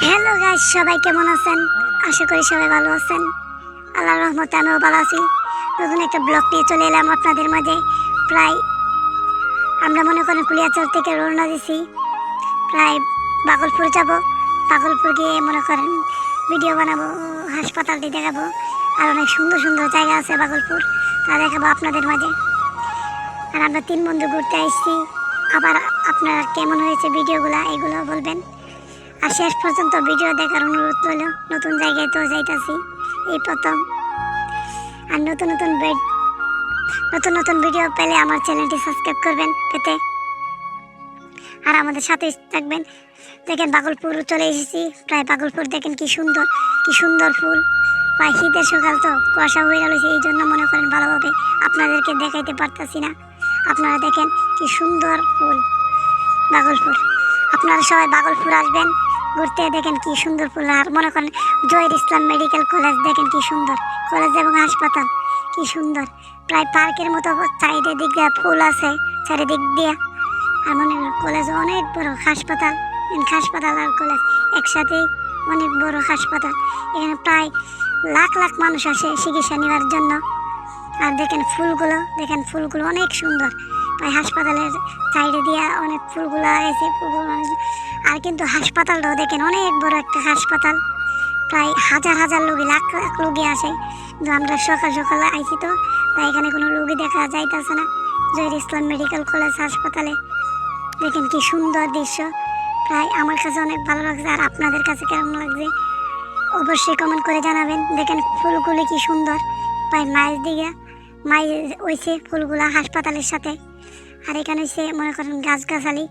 Hello guys, সবাই কেমন আছেন? আশা করি সবাই ভালো আছেন। আল্লাহর রহমতে আমিও ভালো আছি। নতুন একটা ব্লগ নিয়ে চলে এলাম আপনাদের মাঝে। প্রায় আমরা মনে করেন কুলিয়াচর থেকে রওনা দিছি, প্রায় বাগলপুর যাব। বাগলপুর গিয়ে মনে করেন ভিডিও বানাবো, হাসপাতালটি দেখাবো, আর অনেক সুন্দর সুন্দর জায়গা আছে বাগলপুর, তা দেখাবো আপনাদের মাঝে। আর আমরা 3 বন্ধু ঘুরতে আসছি। আবার আপনারা কেমন হয়েছে ভিডিওগুলো এগুলো বলবেন। আর শেষ পর্যন্ত ভিডিও দেখার অনুরোধ রইল। নতুন জায়গায় তো যাইতাছি, এই প্রথম। আর নতুন নতুন ভিডিও পেলে আমার চ্যানেলটি সাবস্ক্রাইব করবেন পেতে, আর আমাদের সাথে থাকবেন। দেখেন বাগলপুর চলে এসেছি। প্রায় বাগলপুর দেখেন কি সুন্দর ফুল। প্রায় শীতের সকাল তো কুয়াশা হয়ে রয়েছে, এই জন্য মনে করেন ভালোভাবে আপনাদেরকে দেখাইতে পারতাছি না। আপনারা দেখেন কি সুন্দর ফুল বাগলপুর। আপনারা সবাই বাগলপুর আসবেন ঘুরতে, দেখেন কি সুন্দর ফুল। আর মনে করেন জহির ইসলাম মেডিকেল কলেজ দেখেন কি সুন্দর কলেজ এবং হাসপাতাল, কি সুন্দর। প্রায় পার্কের মতো সাইডের দিক দিয়ে ফুল আছে চারিদিক দিয়ে। আর মনে করেন কলেজ অনেক বড়, হাসপাতাল আর কলেজ একসাথেই অনেক বড় হাসপাতাল। এখানে প্রায় লাখ লাখ মানুষ আসে চিকিৎসা নেওয়ার জন্য। আর দেখেন ফুলগুলো অনেক সুন্দর। প্রায় হাসপাতালের সাইডে দিয়ে অনেক ফুলগুলো আছে, আর কিন্তু হাসপাতালটাও দেখেন অনেক বড় একটা হাসপাতাল। প্রায় হাজার রোগী, লাখ লাখ রোগী আসে। কিন্তু আমরা সকাল আইছি তো, তাই এখানে কোনো রোগী দেখা যাইতেছে না। জহির ইসলাম মেডিকেল কলেজ হাসপাতালে দেখেন কি সুন্দর দৃশ্য। প্রায় আমার কাছে অনেক ভালো লাগছে। আর আপনাদের কাছে কেমন লাগছে অবশ্যই কমেন্ট করে জানাবেন। দেখেন ফুলগুলি কি সুন্দর। প্রায় মাইজ হয়েছে ফুলগুলা হাসপাতালের সাথে। আর এখানে হচ্ছে মনে করেন গাছগাছালি,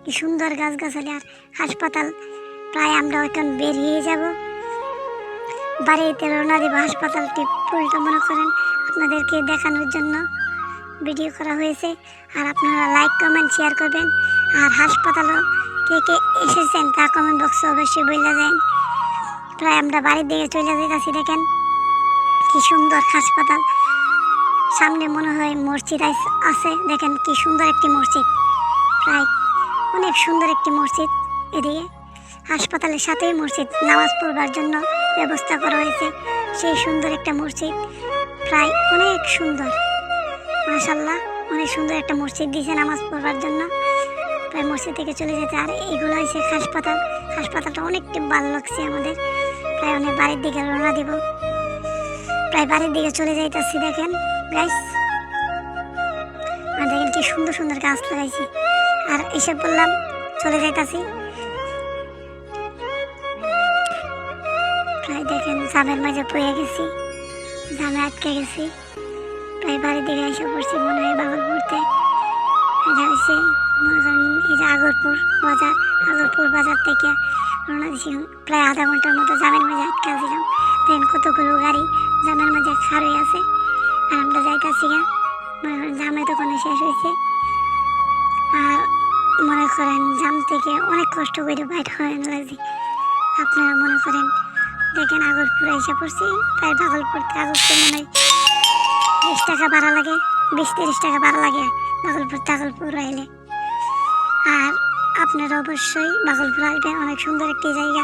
কি সুন্দর গাছগাছালি আর হাসপাতাল। প্রায় আমরা এখন বের হয়ে যাব, বাড়িতে রওনা দেব। হাসপাতালটি ফুলটা মনে করেন আপনাদেরকে দেখানোর জন্য ভিডিও করা হয়েছে। আর আপনারা লাইক কমেন্ট শেয়ার করবেন। আর হাসপাতালও কে কে এসেছেন তা কমেন্ট বক্সে অবশ্যই বলে যান। প্রায় আমরা বাড়ির দিকে চলে যেতেছি। দেখেন কি সুন্দর হাসপাতাল। সামনে মনে হয় মসজিদ আছে। দেখেন কি সুন্দর একটি মসজিদ, প্রায় অনেক সুন্দর একটি মসজিদ। এদিকে হাসপাতালের সাথেই মসজিদ, নামাজ পড়বার জন্য ব্যবস্থা করা হয়েছে। সেই সুন্দর একটা মসজিদ, প্রায় অনেক সুন্দর, মাশাআল্লাহ অনেক সুন্দর একটা মসজিদ দিয়েছে নামাজ পড়বার জন্য। প্রায় মসজিদ থেকে চলে যেতে। আর এগুলো হয়েছে হাসপাতালটা অনেকটা ভালো লাগছে আমাদের। প্রায় অনেক বাড়ির দিকে রওনা দিব, প্রায় বাড়ির দিকে চলে যাইতেছি। দেখেন গাইস, আর দেখেন কি সুন্দর সুন্দর গাছ লাগাইছি। আর এসে বললাম চলে যাইতেছি। প্রায় দেখেন জামের মাঝে পড়ে গেছি, জামে আটকে গেছি। প্রায় বাড়ির দিকে এসে পড়ছি মনে হয় বাগলপুরতে। এটা হচ্ছে মনে করেন এই যে আগরপুর বাজার থেকে রওনা দিয়েছি। প্রায় আধা ঘন্টার মতো জামের মাঝে আটকে আসছিলাম। দেখেন কতগুলো গাড়ি জামের মাঝে খাড়ি আছে। আর আমরা যাইতেছি গা, মনে করেন জামে দোকানে শেষ হয়েছে। আর মনে করেন জাম থেকে অনেক কষ্ট করে বাইর হয়ে লাগছে। আপনারা মনে করেন দেখেন আগরপুরে এসে পড়ছি। প্রায় আগরপুর মনে হয় 20 টাকা ভাড়া লাগে, 20-30 টাকা ভাড়া লাগে বাগলপুর আইলে। আর আপনারা অবশ্যই বাগলপুর আসবেন, অনেক সুন্দর একটি জায়গা।